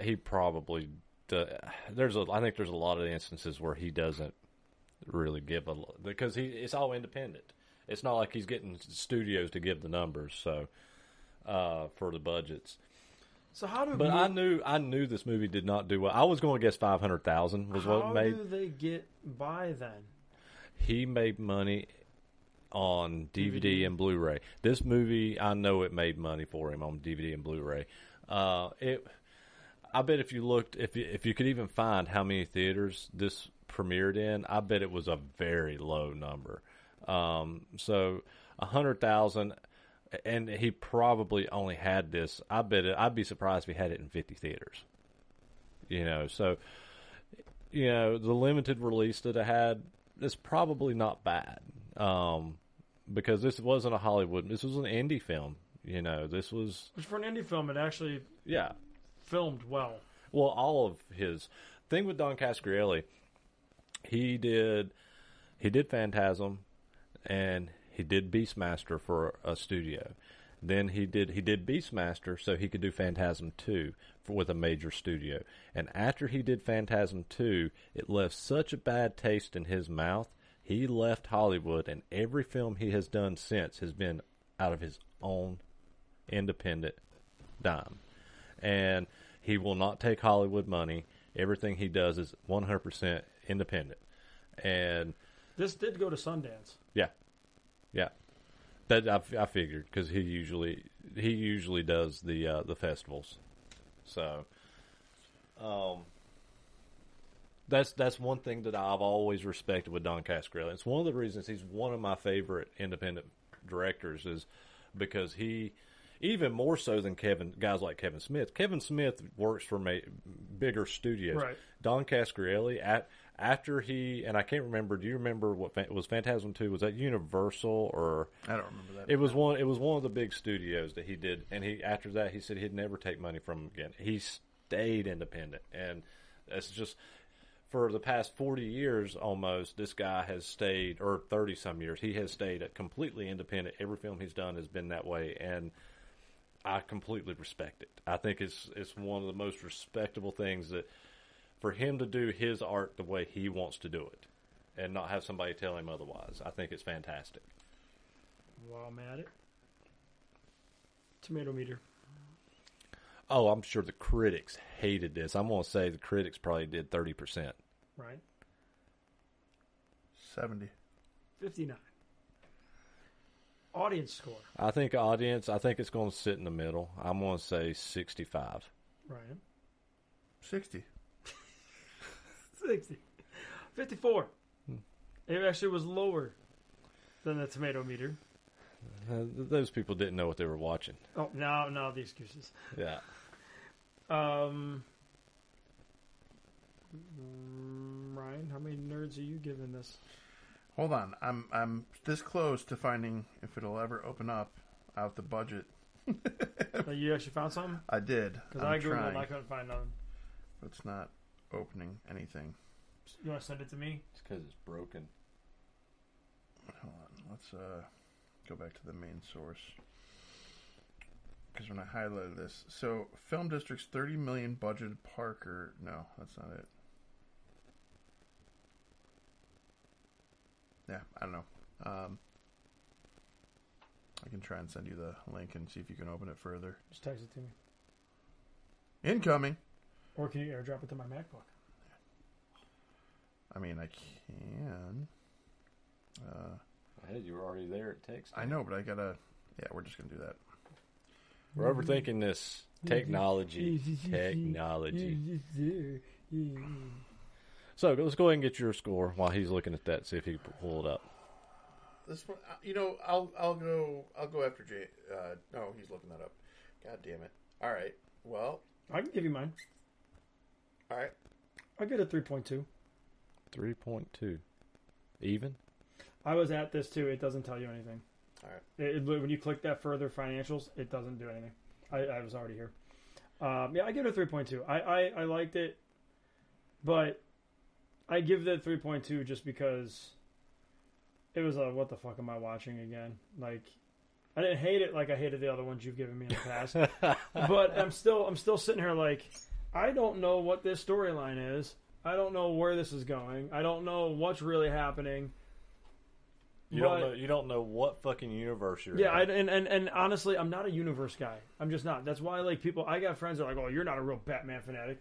he probably I think there's a lot of instances where he doesn't really give because it's all independent. It's not like he's getting studios to give the numbers for the budgets. So how do? But I knew this movie did not do well. I was going to guess 500,000 was what it made. How do they get by then? He made money on DVD and Blu-ray. This movie, I know it made money for him on DVD and Blu-ray. I bet if you looked, if you could even find how many theaters this premiered in, I bet it was a very low number. So 100,000, and he probably only had this. I'd be surprised if he had it in 50 theaters. So the limited release that it had is probably not bad. Because this wasn't a Hollywood. This was an indie film. This was. Which for an indie film, it actually filmed well. Well, all of his thing with Don Coscarelli, he did Phantasm, and he did Beastmaster for a studio. Then he did Beastmaster so he could do Phantasm 2 with a major studio. And after he did Phantasm 2, it left such a bad taste in his mouth. He left Hollywood, and every film he has done since has been out of his own independent dime. And he will not take Hollywood money. Everything he does is 100% independent. And this did go to Sundance. Yeah. That I figured because he usually does the festivals. So, that's one thing that I've always respected with Don Coscarelli. It's one of the reasons he's one of my favorite independent directors is because he, even more so than guys like Kevin Smith. Kevin Smith works for bigger studios. Right. Don Coscarelli, after he, and I can't remember. Do you remember what was Phantasm 2? Was that Universal or? I don't remember that. It was one of the big studios that he did, and after that he said he'd never take money from them again. He stayed independent, and it's just. For the past 40 years almost, this guy has stayed, or 30-some years, he has stayed completely independent. Every film he's done has been that way, and I completely respect it. I think it's one of the most respectable things that for him to do his art the way he wants to do it and not have somebody tell him otherwise. I think it's fantastic. While I'm at it. Tomato meter. Oh, I'm sure the critics hated this. I'm going to say the critics probably did 30%. Right. 70. 59. Audience score. I think it's going to sit in the middle. I'm going to say 65. Right. 60. 60. 54. It actually was lower than the tomato meter. Those people didn't know what they were watching. Oh, now the excuses. Yeah. Ryan, how many nerds are you giving this? Hold on, I'm this close to finding if it'll ever open up out the budget. You actually found something? I did. Because I googled and I couldn't find nothing. It's not opening anything. You want to send it to me? It's because it's broken. Hold on, let's go back to the main source. Because when I highlighted this, so Film District's 30 million budgeted Parker. No, that's not it. Yeah, I don't know. I can try and send you the link and see if you can open it further. Just text it to me. Incoming. Or can you airdrop it to my MacBook? I mean, I can. Hey, you were already there at text. I know, but I gotta. Yeah, we're just gonna do that. We're overthinking this technology. So let's go ahead and get your score while he's looking at that. See if he can pull it up. This one, I'll go after Jay. No, he's looking that up. God damn it! All right. Well, I can give you mine. all right. I get a 3.2. 3.2. Even? I was at this too. It doesn't tell you anything. All right. When you click that further financials, it doesn't do anything. I was already here. Yeah, I give it a 3.2. I liked it, but I give it a 3.2 just because it was a what the fuck am I watching again? Like, I didn't hate it like I hated the other ones you've given me in the past, but I'm still sitting here like, I don't know what this storyline is. I don't know where this is going. I don't know what's really happening. You don't know what fucking universe you're Yeah, in. and honestly, I'm not a universe guy. I'm just not. That's why like people. I got friends that are like, "Oh, you're not a real Batman fanatic."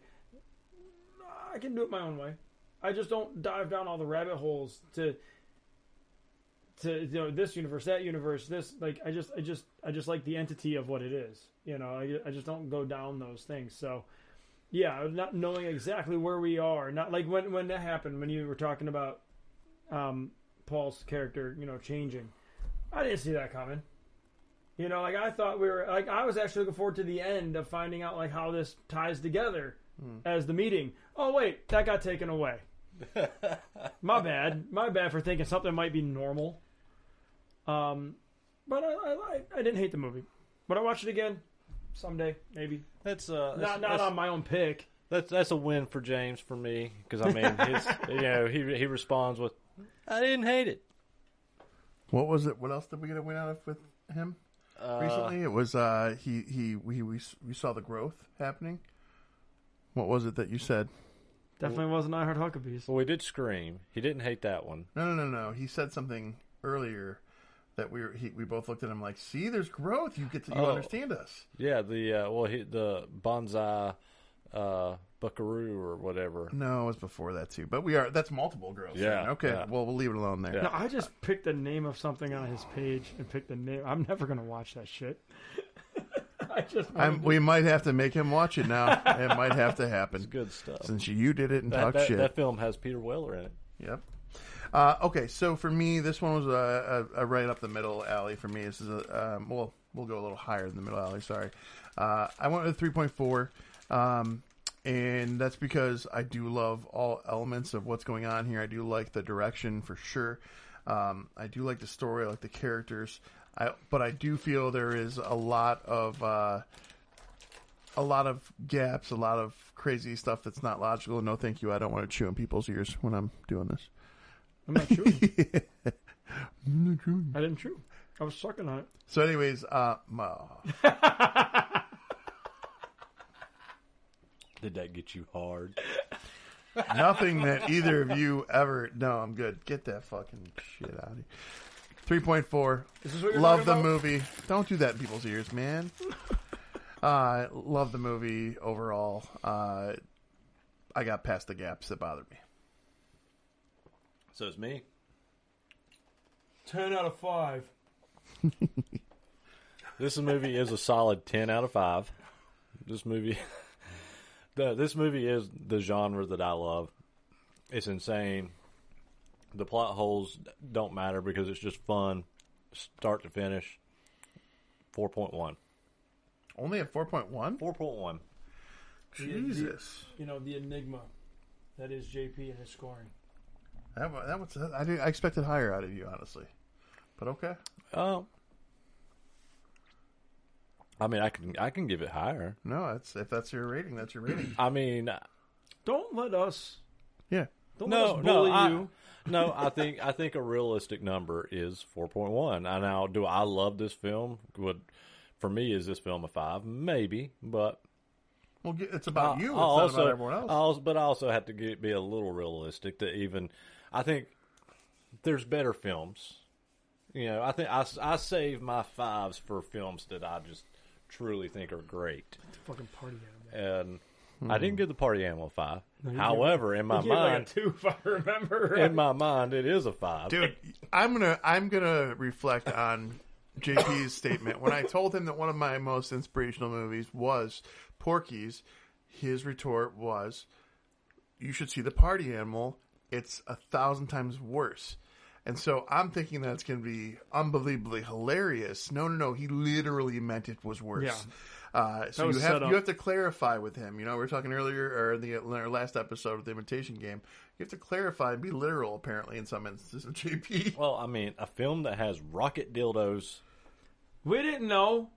I can do it my own way. I just don't dive down all the rabbit holes to this universe, that universe, this like I just like the entity of what it is. I just don't go down those things. So yeah, not knowing exactly where we are. Not like when that happened when you were talking about Paul's character, changing. I didn't see that coming. Like I thought we were like I was actually looking forward to the end of finding out like how this ties together as the meeting. Oh wait, that got taken away. My bad for thinking something might be normal. But I didn't hate the movie. Would I watch it again someday? Maybe. That's not on my own pick. That's a win for James for me because I mean his he responds with I didn't hate it. What was it? What else did we get a win out of with him recently? It was we saw the growth happening. What was it that you said? Definitely wasn't I Heart Huckabees. Well, we did Scream. He didn't hate that one. No. He said something earlier that we both looked at him like, see, there's growth. You understand us. Yeah, the Bonsai Buckaroo or whatever. No, it was before that too. But that's multiple growths. Yeah. Right? Okay. Yeah. Well, we'll leave it alone there. Yeah. No, I just picked the name of something on his page and picked the name. I'm never gonna watch that shit. We might have to make him watch it now. It might have to happen. It's good stuff. Since you did it and talked shit. That film has Peter Weller in it. Yep. Okay, so for me, this one was a right up the middle alley for me. This is we'll go a little higher than the middle alley. Sorry, I went with 3.4, and that's because I do love all elements of what's going on here. I do like the direction for sure. I do like the story. I like the characters. But I do feel there is a lot of gaps, a lot of crazy stuff that's not logical. No, thank you. I don't want to chew in people's ears when I'm doing this. I'm not chewing. I'm not chewing. I didn't chew. I was sucking on it. So, anyways, Did that get you hard? nothing that either of you ever. No, I'm good. Get that fucking shit out of here. 3.4. Is this what you're Love talking the about? movie. Don't do that in people's ears, man. Love the movie overall. I got past the gaps that bothered me. So it's me. 10 out of 5. This movie is a solid 10 out of 5. This movie is the genre that I love. It's insane. The plot holes don't matter because it's just fun, start to finish. 4.1. Only at 4.1? 4.1. Jesus. The enigma that is JP and his scoring. I expected higher out of you, honestly. But okay. I mean, I can give it higher. No, if that's your rating, that's your rating. I mean, Don't let us. Yeah. Don't let us bully you. No, I think a realistic number is 4.1. Now, do I love this film? For me, is this film a 5? Maybe, but Well, it's about you. It's not about everyone else. But I also have to be a little realistic. I think there's better films. I think I save my 5s for films that I just truly think are great. It's a fucking party animal. And I didn't give the Party Animal a 5. No, However, in my You gave like a mind, 2 if I remember right. in my mind, it is a 5. Dude, I'm gonna reflect on JP's statement. When I told him that one of my most inspirational movies was Porky's, his retort was, "You should see the Party Animal. It's 1,000 times worse." And so I'm thinking that it's going to be unbelievably hilarious. No. He literally meant it was worse. Yeah. So you have to clarify with him. We were talking earlier, or in our last episode of the Imitation Game. You have to clarify and be literal, apparently, in some instances of JP. Well, I mean, a film that has rocket dildos We didn't know.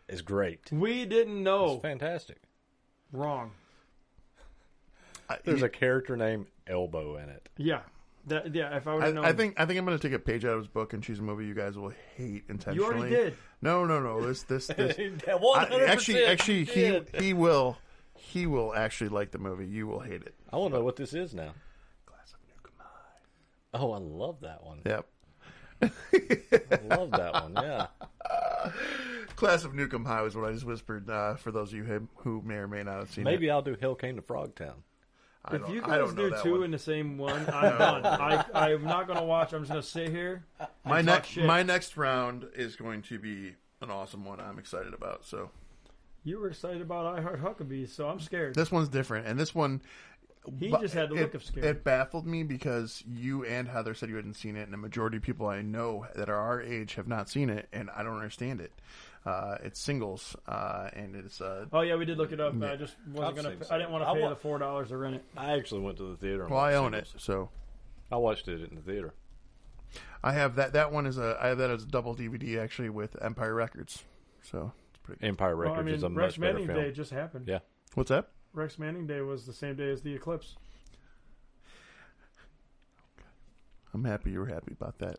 is great. We didn't know. It's fantastic. Wrong. There's a character named Elbow in it. Yeah. If I would have known. I think I'm going to take a page out of his book and choose a movie you guys will hate intentionally. You already did. No. This. 100% Actually, did. he will actually like the movie. You will hate it. I want to know what this is now. Class of Nukem High. Oh, I love that one. Yep. I love that one, yeah. Class of Nukem High was what I just whispered for those of you who may or may not have seen it. Maybe I'll do Hell Came to Frogtown. If you guys do two in the same one, I'm done. I'm not going to watch. I'm just going to sit here. My next round is going to be an awesome one. I'm excited about. So you were excited about I Heart Huckabees, so I'm scared. this one's different, and this one He just had the look of scared. It baffled me because you and Heather said you hadn't seen it, and the majority of people I know that are our age have not seen it, and I don't understand it. It's Singles, and it's. Oh yeah, we did look it up. I just wasn't gonna. I didn't want to pay the $4 to rent it. I actually went to the theater. And well, I own Singles. it, so I watched it in the theater. I have that. That one is I have that as a double DVD actually with Empire Records. So it's pretty. Empire Records is a Rex much better Manning film. Day just happened. Yeah. What's that? Rex Manning Day was the same day as the eclipse. I'm happy you were happy about that.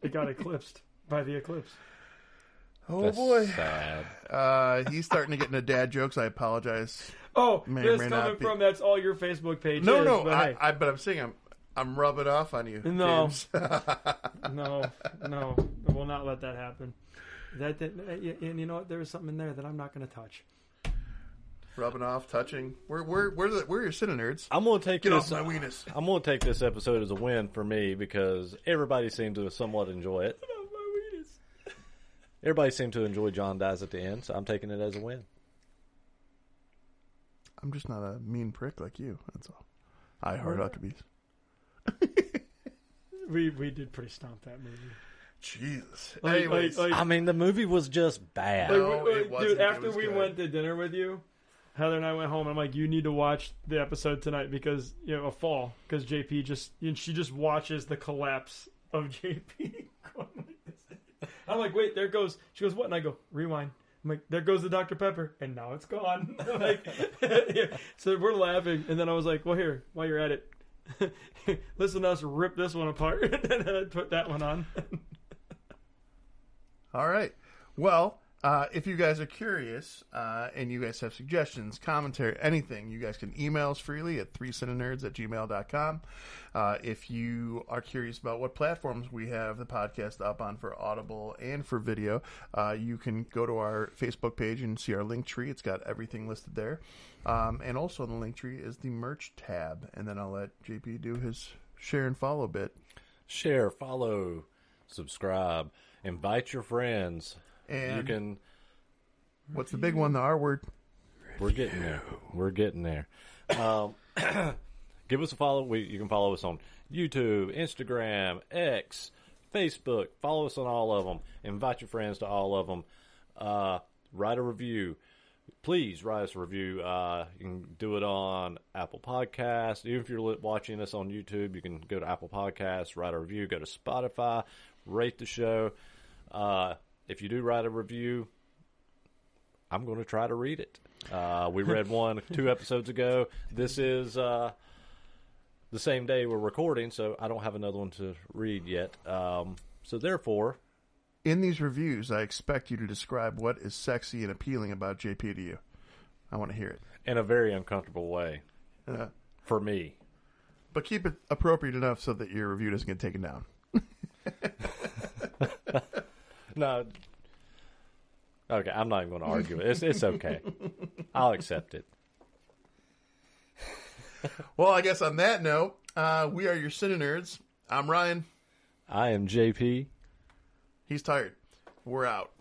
It got eclipsed by the eclipse. Oh That's boy, sad. he's starting to get into dad jokes. I apologize. Oh, May or this may coming not be. from that's all your Facebook page. No, is, no, but hey. but I'm saying I'm rubbing off on you. No. James. No, we'll not let that happen. And you know what? There was something in there that I'm not going to touch. Rubbing off, touching. We're your CineNerds. I'm gonna take Get this. off my weenus. I'm gonna take this episode as a win for me because everybody seemed to somewhat enjoy it. Everybody seemed to enjoy John Dies at the End, so I'm taking it as a win. I'm just not a mean prick like you. That's all. I heart Huckabees. We did pretty stomp that movie. Jesus. Like- Anyways, like- I mean, the movie was just bad. No, it wasn't. Dude, It after was we good. went to dinner with you, Heather and I went home. And I'm like, you need to watch the episode tonight because a fall because JP she just watches the collapse of JP. going like this. I'm like, wait, there it goes. She goes, what? And I go, rewind. I'm like, there goes the Dr. Pepper, and now it's gone. Like, yeah. So we're laughing, and then I was like, well, here, while you're at it, listen to us rip this one apart, and then I put that one on. all right. Well, if you guys are curious and you guys have suggestions, commentary, anything, you guys can email us freely at 3cinenerds@gmail.com. If you are curious about what platforms we have the podcast up on for Audible and for video, you can go to our Facebook page and see our link tree. It's got everything listed there. And also on the link tree is the merch tab. And then I'll let JP do his share and follow bit. Share, follow, subscribe, invite your friends. And You can. what's the big one? The R word. We're getting there. We're getting there. Give us a follow. You can follow us on YouTube, Instagram, X, Facebook. Follow us on all of them. Invite your friends to all of them. Write a review. Please write us a review. You can do it on Apple Podcasts. Even if you're watching us on YouTube, you can go to Apple Podcasts, write a review. Go to Spotify, rate the show. If you do write a review, I'm going to try to read it. We read one 2 episodes ago. This is the same day we're recording, so I don't have another one to read yet. So therefore, In these reviews, I expect you to describe what is sexy and appealing about JP to you. I want to hear it. in a very uncomfortable way for me. But keep it appropriate enough so that your review doesn't get taken down. No. Okay, I'm not even going to argue it. It's okay. I'll accept it. Well, I guess on that note, we are your CineNerds. I'm Ryan. I am JP. He's tired. We're out.